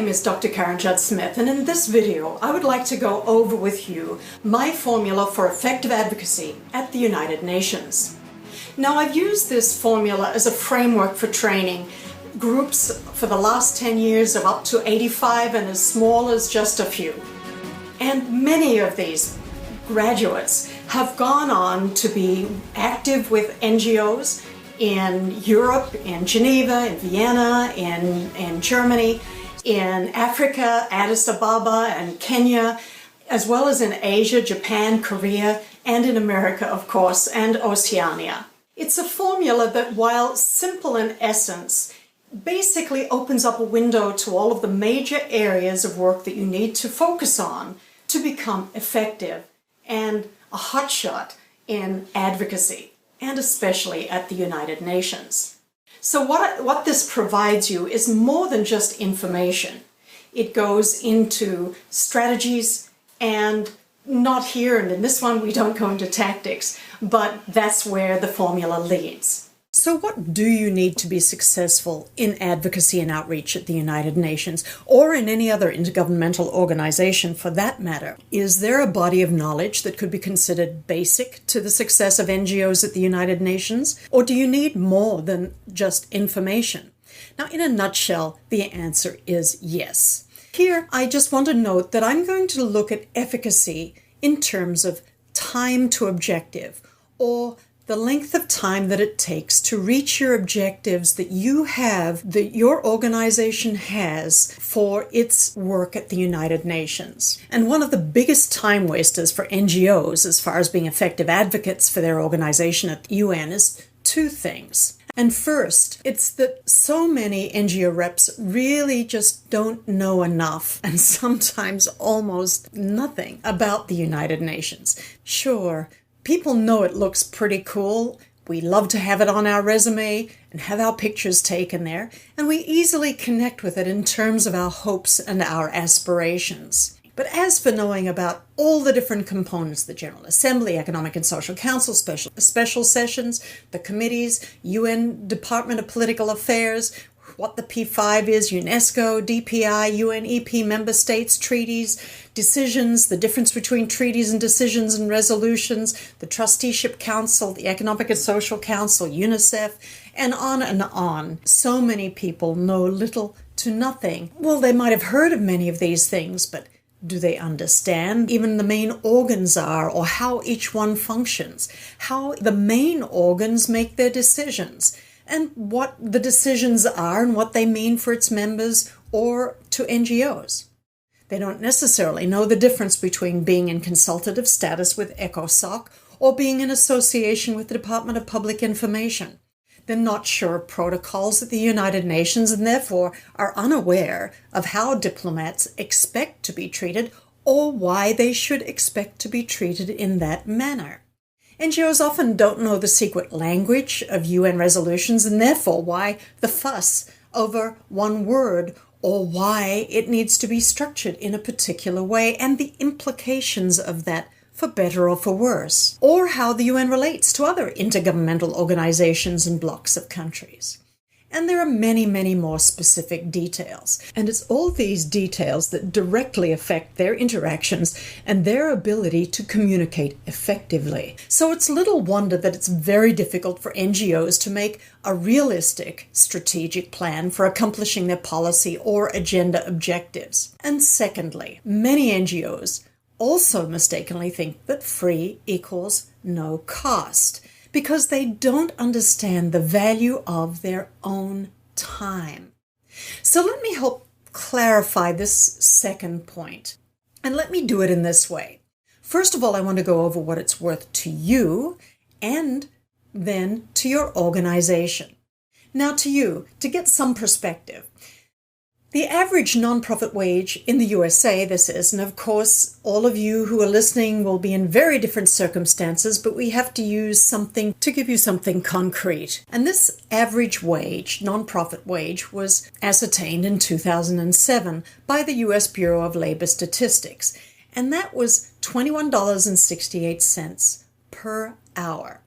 name is Dr. Karen Judd-Smith, and in this video I would like to go over with you my formula for effective advocacy at the United Nations. Now, I've used this formula as a framework for training groups for the last 10 years of up to 85 and as small as just a few. And many of these graduates have gone on to be active with NGOs in Europe, in Geneva, in Vienna, in Germany, in Africa, Addis Ababa and Kenya, as well as in Asia, Japan, Korea, and in America, of course, and Oceania. It's a formula that, while simple in essence, basically opens up a window to all of the major areas of work that you need to focus on to become effective and a hotshot in advocacy, and especially at the United Nations. So what this provides you is more than just information. It goes into strategies, and not here, and in this one we don't go into tactics, but that's where the formula leads. So what do you need to be successful in advocacy and outreach at the United Nations, or in any other intergovernmental organization for that matter? Is there a body of knowledge that could be considered basic to the success of NGOs at the United Nations, or do you need more than just information? Now, in a nutshell, the answer is yes. Here, I just want to note that I'm going to look at efficacy in terms of time to objective, or the length of time that it takes to reach your objectives that you have, that your organization has for its work at the United Nations. And one of the biggest time wasters for NGOs as far as being effective advocates for their organization at the UN is two things. And first, it's that so many NGO reps really just don't know enough, and sometimes almost nothing, about the United Nations. Sure, people know it looks pretty cool. We love to have it on our resume and have our pictures taken there, and we easily connect with it in terms of our hopes and our aspirations. But as for knowing about all the different components, the General Assembly, Economic and Social Council, special sessions, the committees, UN Department of Political Affairs, what the P5 is, UNESCO, DPI, UNEP, member states, treaties, decisions, the difference between treaties and decisions and resolutions, the Trusteeship Council, the Economic and Social Council, UNICEF, and on and on. So many people know little to nothing. Well, they might have heard of many of these things, but do they understand even the main organs are, or how each one functions, how the main organs make their decisions, and what the decisions are and what they mean for its members or to NGOs? They don't necessarily know the difference between being in consultative status with ECOSOC or being in association with the Department of Public Information. They're not sure of protocols at the United Nations and therefore are unaware of how diplomats expect to be treated or why they should expect to be treated in that manner. NGOs often don't know the secret language of UN resolutions and therefore why the fuss over one word, or why it needs to be structured in a particular way and the implications of that for better or for worse, or how the UN relates to other intergovernmental organizations and blocks of countries. And there are many, many more specific details. And it's all these details that directly affect their interactions and their ability to communicate effectively. So it's little wonder that it's very difficult for NGOs to make a realistic strategic plan for accomplishing their policy or agenda objectives. And secondly, many NGOs also mistakenly think that free equals no cost, because they don't understand the value of their own time. So let me help clarify this second point, and let me do it in this way. First of all, I want to go over what it's worth to you, and then to your organization. Now to you, to get some perspective. The average nonprofit wage in the USA, this is, and of course, all of you who are listening will be in very different circumstances, but we have to use something to give you something concrete. And this average wage, nonprofit wage, was ascertained in 2007 by the US Bureau of Labor Statistics, and that was $21.68 per hour.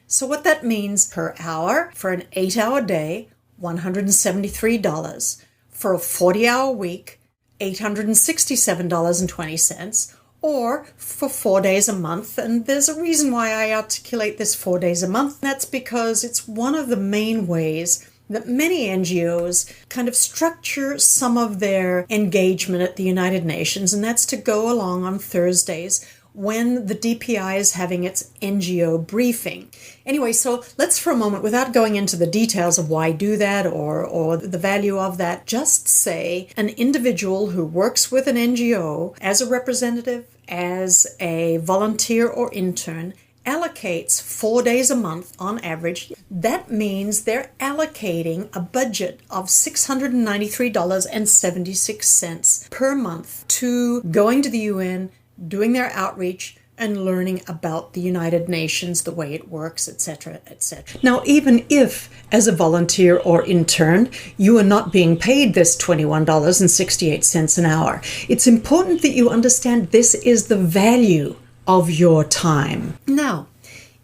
So what that means per hour for an 8-hour day, $173. For a 40-hour week, $867.20, or for 4 days a month. And there's a reason why I articulate this 4 days a month. That's because it's one of the main ways that many NGOs kind of structure some of their engagement at the United Nations, and that's to go along on Thursdays when the DPI is having its NGO briefing. Anyway, so let's for a moment, without going into the details of why do that or the value of that, just say an individual who works with an NGO as a representative, as a volunteer or intern, allocates 4 days a month on average. That means they're allocating a budget of $693.76 per month to going to the UN, doing their outreach, and learning about the United Nations, the way it works, etc., etc. Now, even if, as a volunteer or intern, you are not being paid this $21.68 an hour, it's important that you understand this is the value of your time. Now,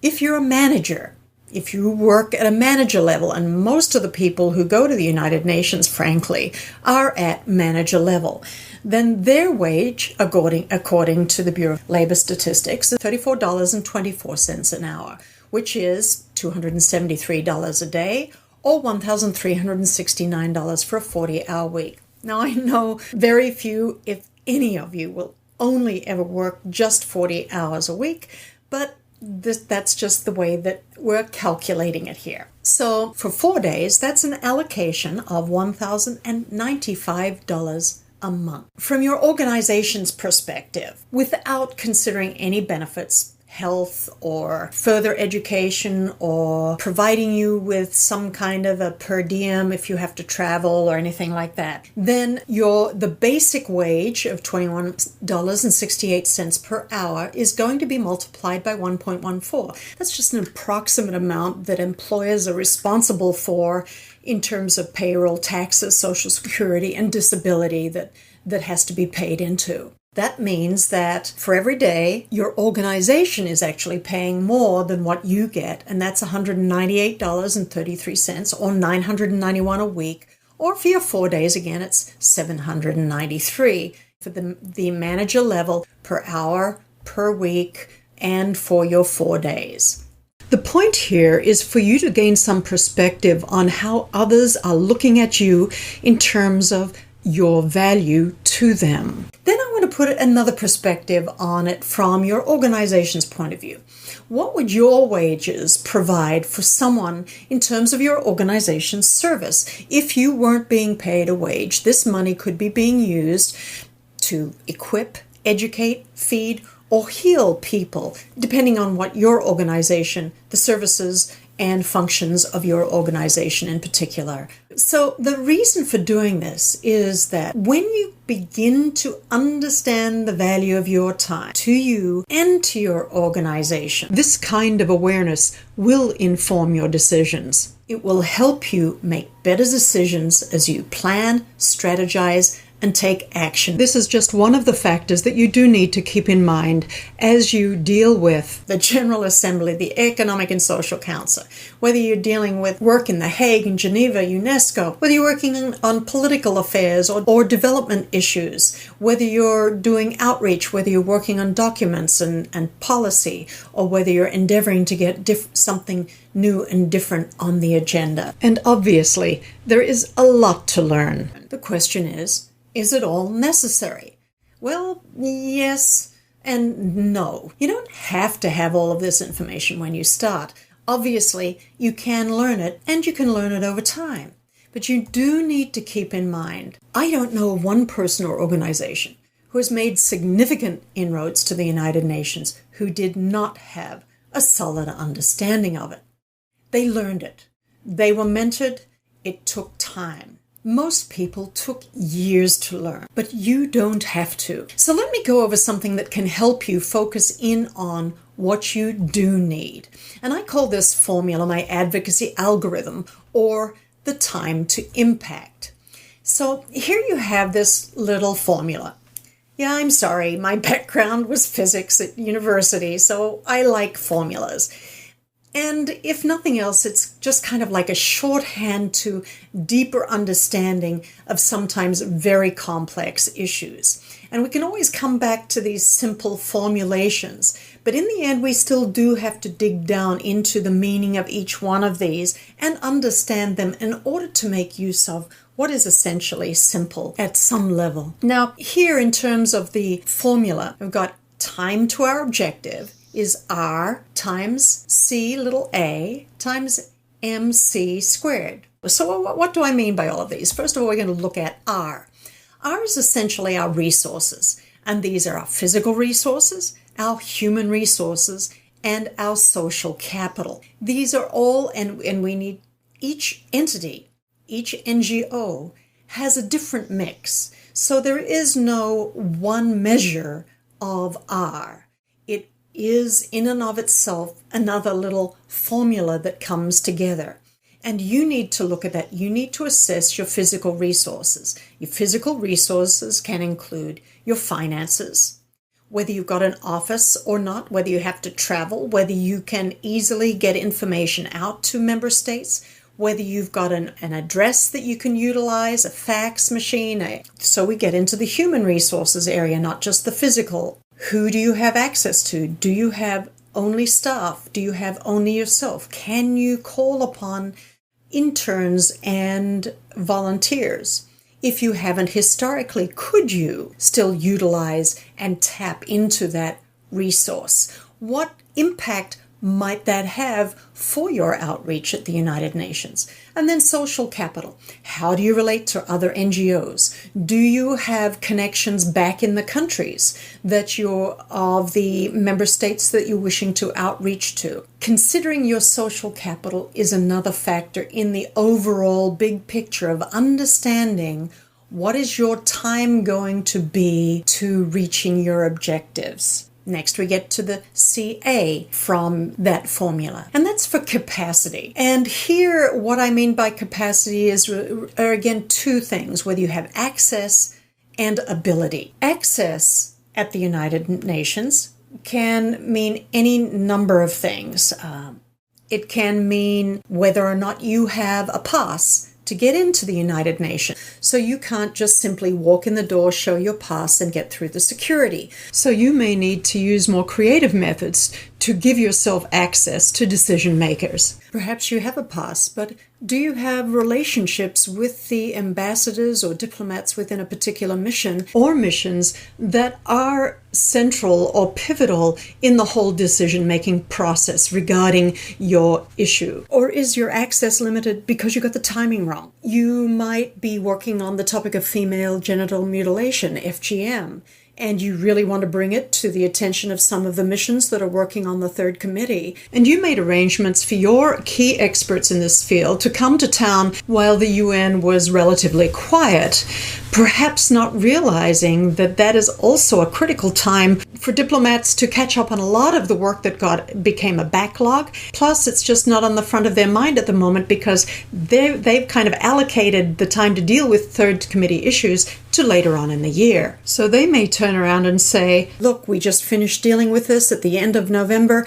if you're a manager, if you work at a manager level, and most of the people who go to the United Nations, frankly, are at manager level, then their wage, according to the Bureau of Labor Statistics, is $34.24 an hour, which is $273 a day, or $1,369 for a 40-hour week. Now, I know very few, if any of you, will only ever work just 40 hours a week, but that's just the way that we're calculating it here. So for 4 days, that's an allocation of $1,095 a month. From your organization's perspective, without considering any benefits, health or further education, or providing you with some kind of a per diem if you have to travel or anything like that, then the basic wage of $21.68 per hour is going to be multiplied by 1.14. That's just an approximate amount that employers are responsible for in terms of payroll, taxes, Social Security, and disability that has to be paid into. That means that for every day, your organization is actually paying more than what you get, and that's $198.33, or $991 a week, or for your 4 days, again, it's $793 for the manager level per hour, per week, and for your 4 days. The point here is for you to gain some perspective on how others are looking at you in terms of your value to them. Then I want to put another perspective on it from your organization's point of view. What would your wages provide for someone in terms of your organization's service? If you weren't being paid a wage, this money could be being used to equip, educate, feed, or heal people, depending on what your organization, the services and functions of your organization in particular. So the reason for doing this is that when you begin to understand the value of your time to you and to your organization, this kind of awareness will inform your decisions. It will help you make better decisions as you plan, strategize, and take action. This is just one of the factors that you do need to keep in mind as you deal with the General Assembly, the Economic and Social Council, whether you're dealing with work in The Hague, in Geneva, UNESCO, whether you're working on political affairs or development issues, whether you're doing outreach, whether you're working on documents and policy, or whether you're endeavoring to get something new and different on the agenda. And obviously, there is a lot to learn. The question is it all necessary? Well, yes and no. You don't have to have all of this information when you start. Obviously, you can learn it, and you can learn it over time. But you do need to keep in mind, I don't know of one person or organization who has made significant inroads to the United Nations who did not have a solid understanding of it. They learned it. They were mentored. It took time. Most people took years to learn, but you don't have to. So let me go over something that can help you focus in on what you do need. And I call this formula my advocacy algorithm, or the time to impact. So here you have this little formula. Yeah, I'm sorry, my background was physics at university, so I like formulas. And if nothing else, it's just kind of like a shorthand to deeper understanding of sometimes very complex issues. And we can always come back to these simple formulations, but in the end, we still do have to dig down into the meaning of each one of these and understand them in order to make use of what is essentially simple at some level. Now, here in terms of the formula, we've got time to our objective is R times C little a times MC squared. So what do I mean by all of these? First of all, we're going to look at R. R is essentially our resources, and these are our physical resources, our human resources, and our social capital. These are all, and we need each entity, each NGO has a different mix. So there is no one measure of R. It is in and of itself another little formula that comes together. And you need to look at that. You need to assess your physical resources. Your physical resources can include your finances, whether you've got an office or not, whether you have to travel, whether you can easily get information out to member states, whether you've got an address that you can utilize, a fax machine. So we get into the human resources area, not just the physical. Who do you have access to? Do you have only staff? Do you have only yourself? Can you call upon interns and volunteers? If you haven't historically, could you still utilize and tap into that resource? What impact might that have for your outreach at the United Nations? And then social capital. How do you relate to other NGOs? Do you have connections back in the countries that you're of the member states that you're wishing to outreach to? Considering your social capital is another factor in the overall big picture of understanding what is your time going to be to reaching your objectives. Next, we get to the CA from that formula, and that's for capacity. And here, what I mean by capacity are again two things, whether you have access and ability. Access at the United Nations can mean any number of things. It can mean whether or not you have a pass to get into the United Nations. So you can't just simply walk in the door, show your pass, and get through the security. So you may need to use more creative methods to give yourself access to decision makers. Perhaps you have a pass, but do you have relationships with the ambassadors or diplomats within a particular mission or missions that are central or pivotal in the whole decision-making process regarding your issue? Or is your access limited because you got the timing wrong? You might be working on the topic of female genital mutilation, FGM, and you really want to bring it to the attention of some of the missions that are working on the third committee. And you made arrangements for your key experts in this field to come to town while the UN was relatively quiet, perhaps not realizing that that is also a critical time for diplomats to catch up on a lot of the work that became a backlog. Plus, it's just not on the front of their mind at the moment because they've kind of allocated the time to deal with third committee issues to later on in the year. So they may turn around and say, look, we just finished dealing with this at the end of November.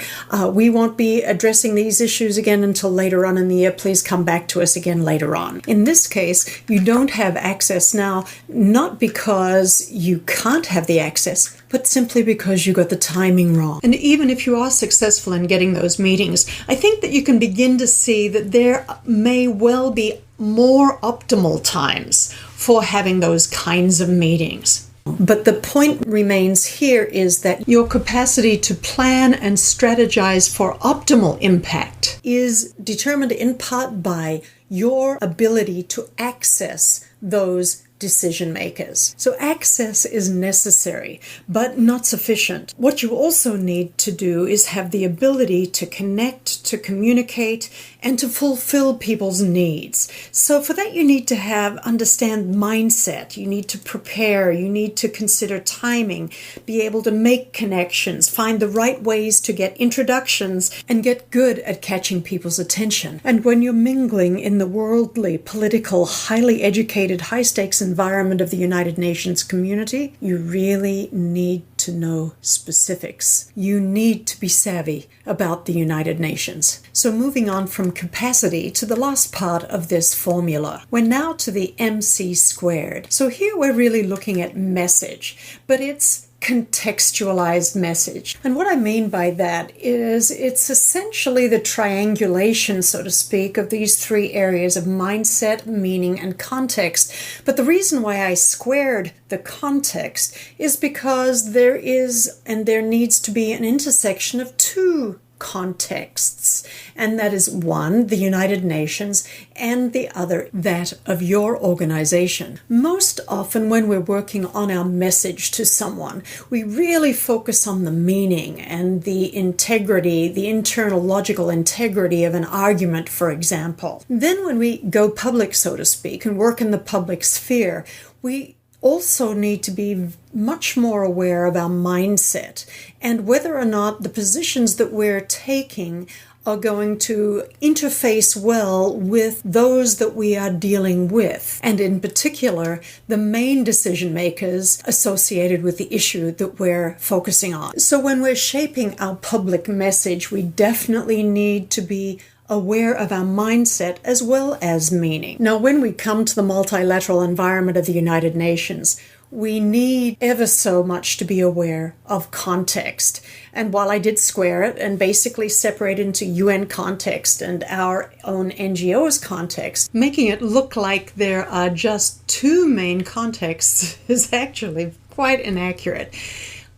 We won't be addressing these issues again until later on in the year. Please come back to us again later on. In this case, you don't have access now, not because you can't have the access, but simply because you got the timing wrong. And even if you are successful in getting those meetings, I think that you can begin to see that there may well be more optimal times for having those kinds of meetings. But the point remains here is that your capacity to plan and strategize for optimal impact is determined in part by your ability to access those decision makers. So access is necessary, but not sufficient. What you also need to do is have the ability to connect, to communicate, and to fulfill people's needs. So for that, you need to understand mindset. You need to prepare. You need to consider timing, be able to make connections, find the right ways to get introductions, and get good at catching people's attention. And when you're mingling in the worldly, political, highly educated, high-stakes environment of the United Nations community, you really need to to know specifics. You need to be savvy about the United Nations. So moving on from capacity to the last part of this formula, we're now to the MC squared. So here we're really looking at message, but it's contextualized message. And what I mean by that is it's essentially the triangulation, so to speak, of these three areas of mindset, meaning, and context. But the reason why I squared the context is because there is and there needs to be an intersection of two contexts, and that is one, the United Nations, and the other, that of your organization. Most often when we're working on our message to someone, we really focus on the meaning and the integrity, the internal logical integrity of an argument, for example. Then when we go public, so to speak, and work in the public sphere, we also need to be much more aware of our mindset and whether or not the positions that we're taking are going to interface well with those that we are dealing with, and in particular, the main decision makers associated with the issue that we're focusing on. So when we're shaping our public message, we definitely need to be aware of our mindset as well as meaning. Now, when we come to the multilateral environment of the United Nations, we need ever so much to be aware of context. And while I did square it and basically separate into UN context and our own NGOs context, making it look like there are just two main contexts is actually quite inaccurate.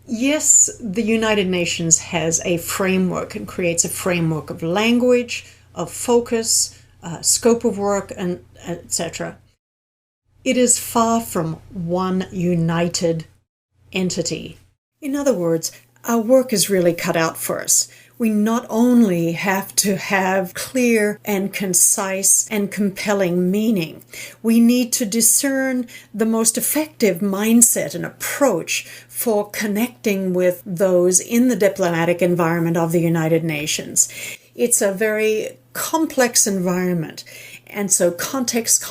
Yes, the United Nations has a framework and creates a framework of language, of focus, scope of work, and etc. It is far from one united entity. In other words, our work is really cut out for us. We not only have to have clear and concise and compelling meaning, we need to discern the most effective mindset and approach for connecting with those in the diplomatic environment of the United Nations. It's a very complex environment, and so context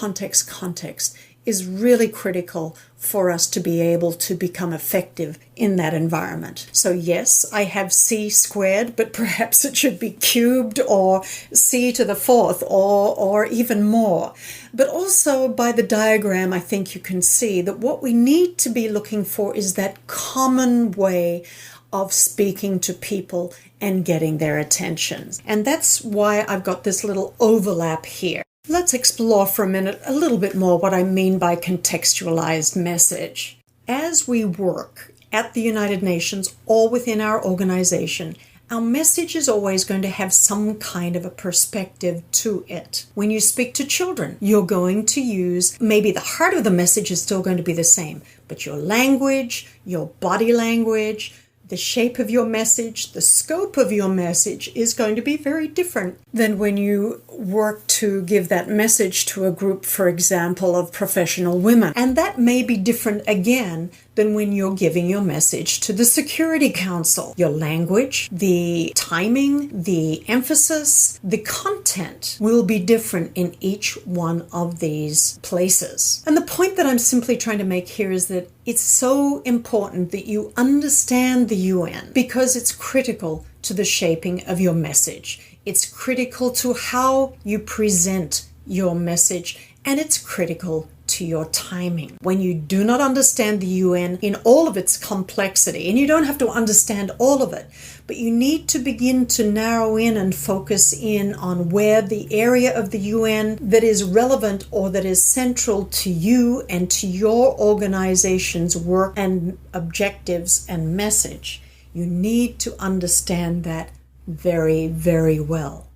is really critical for us to be able to become effective in that environment. So yes, I have C squared, but perhaps it should be cubed or C to the fourth or even more. But also by the diagram, I think you can see that what we need to be looking for is that common way of speaking to people and getting their attention. And that's why I've got this little overlap here. Let's explore for a minute a little bit more what I mean by contextualized message. As we work at the United Nations or within our organization, our message is always going to have some kind of a perspective to it. When you speak to children, you're going to use, maybe the heart of the message is still going to be the same, but your language, your body language, the shape of your message, the scope of your message is going to be very different than when you work to give that message to a group, for example, of professional women. And that may be different again than when you're giving your message to the Security Council. Your language, the timing, the emphasis, the content will be different in each one of these places. And the point that I'm simply trying to make here is that it's so important that you understand the UN because it's critical to the shaping of your message. It's critical to how you present your message, and it's critical to your timing. When you do not understand the UN in all of its complexity, and you don't have to understand all of it, but you need to begin to narrow in and focus in on where the area of the UN that is relevant or that is central to you and to your organization's work and objectives and message. You need to understand that very, very well.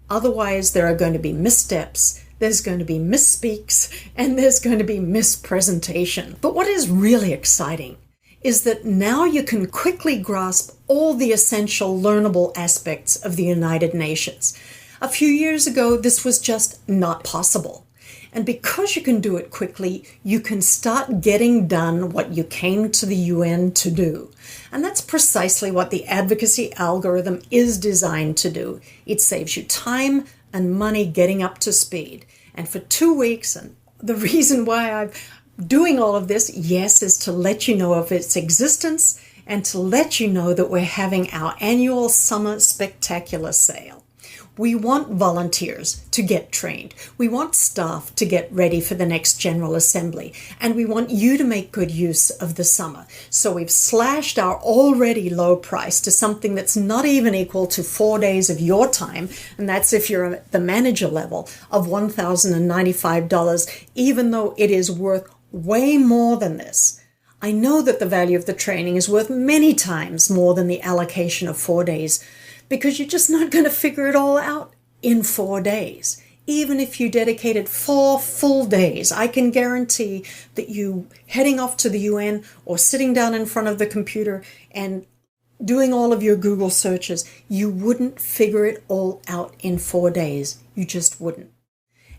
Otherwise, there are going to be missteps, there's going to be misspeaks, and there's going to be mispresentation. But what is really exciting is that now you can quickly grasp all the essential learnable aspects of the United Nations. A few years ago, this was just not possible. And because you can do it quickly, you can start getting done what you came to the UN to do. And that's precisely what the advocacy algorithm is designed to do. It saves you time and money getting up to speed. And for 2 weeks, and the reason why I'm doing all of this, yes, is to let you know of its existence and to let you know that we're having our annual Summer Spectacular sale. We want volunteers to get trained. We want staff to get ready for the next General Assembly. And we want you to make good use of the summer. So we've slashed our already low price to something that's not even equal to 4 days of your time. And that's if you're at the manager level of $1,095, even though it is worth way more than this. I know that the value of the training is worth many times more than the allocation of 4 days, because you're just not going to figure it all out in 4 days. Even if you dedicated 4 full days, I can guarantee that you heading off to the UN or sitting down in front of the computer and doing all of your Google searches, you wouldn't figure it all out in 4 days. You just wouldn't.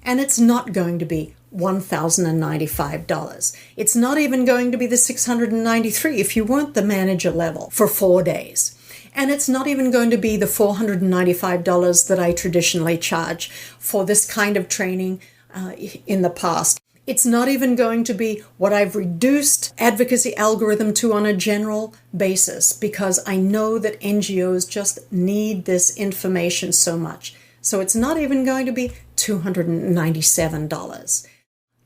And it's not going to be $1,095. It's not even going to be the $693 if you weren't the manager level for 4 days. And it's not even going to be the $495 that I traditionally charge for this kind of training in the past. It's not even going to be what I've reduced advocacy algorithm to on a general basis, because I know that NGOs just need this information so much. So it's not even going to be $297.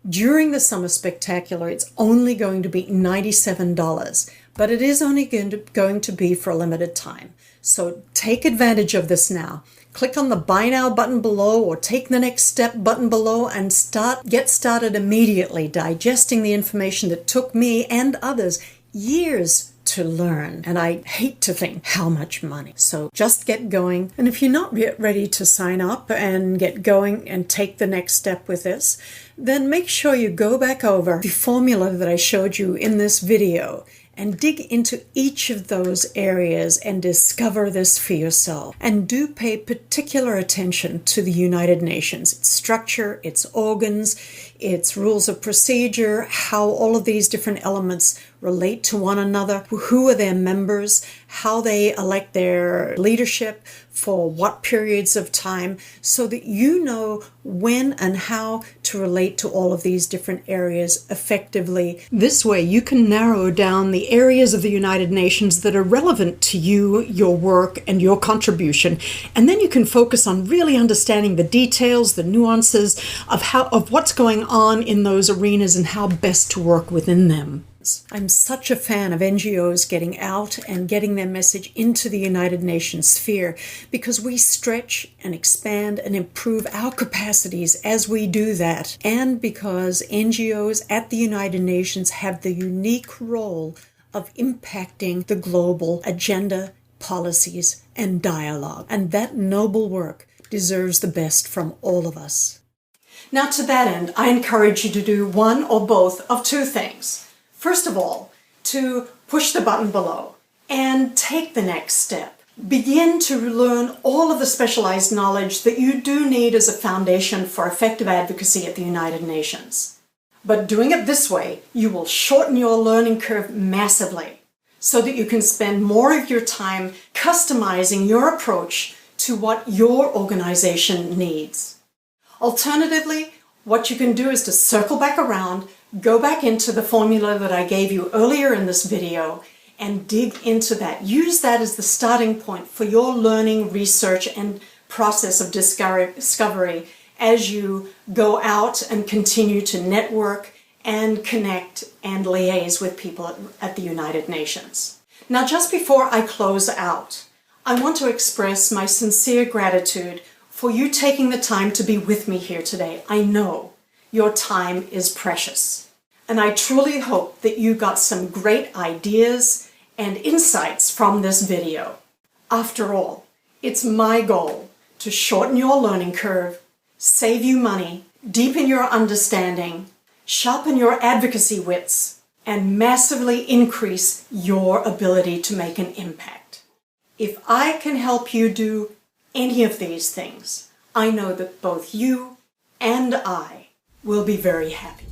During the Summer Spectacular, it's only going to be $97, but it is only going to be for a limited time. So take advantage of this now. Click on the Buy Now button below or take the next step button below and get started immediately digesting the information that took me and others years to learn. And I hate to think how much money. So just get going. And if you're not yet ready to sign up and get going and take the next step with this, then make sure you go back over the formula that I showed you in this video and dig into each of those areas and discover this for yourself. And do pay particular attention to the United Nations, its structure, its organs, its rules of procedure, how all of these different elements relate to one another, who are their members, how they elect their leadership, for what periods of time, so that you know when and how to relate to all of these different areas effectively. This way you can narrow down the areas of the United Nations that are relevant to you, your work, and your contribution, and then you can focus on really understanding the details, the nuances of what's going on in those arenas and how best to work within them. I'm such a fan of NGOs getting out and getting their message into the United Nations sphere, because we stretch and expand and improve our capacities as we do that, and because NGOs at the United Nations have the unique role of impacting the global agenda, policies, and dialogue. And that noble work deserves the best from all of us. Now, to that end, I encourage you to do one or both of two things. First of all, to push the button below and take the next step. Begin to learn all of the specialized knowledge that you do need as a foundation for effective advocacy at the United Nations. But doing it this way, you will shorten your learning curve massively, so that you can spend more of your time customizing your approach to what your organization needs. Alternatively, what you can do is to circle back around, go back into the formula that I gave you earlier in this video, and dig into that. Use that as the starting point for your learning, research, and process of discovery as you go out and continue to network and connect and liaise with people at the United Nations. Now, just before I close out, I want to express my sincere gratitude for you taking the time to be with me here today. I know your time is precious. And I truly hope that you got some great ideas and insights from this video. After all, it's my goal to shorten your learning curve, save you money, deepen your understanding, sharpen your advocacy wits, and massively increase your ability to make an impact. If I can help you do any of these things, I know that both you and I will be very happy.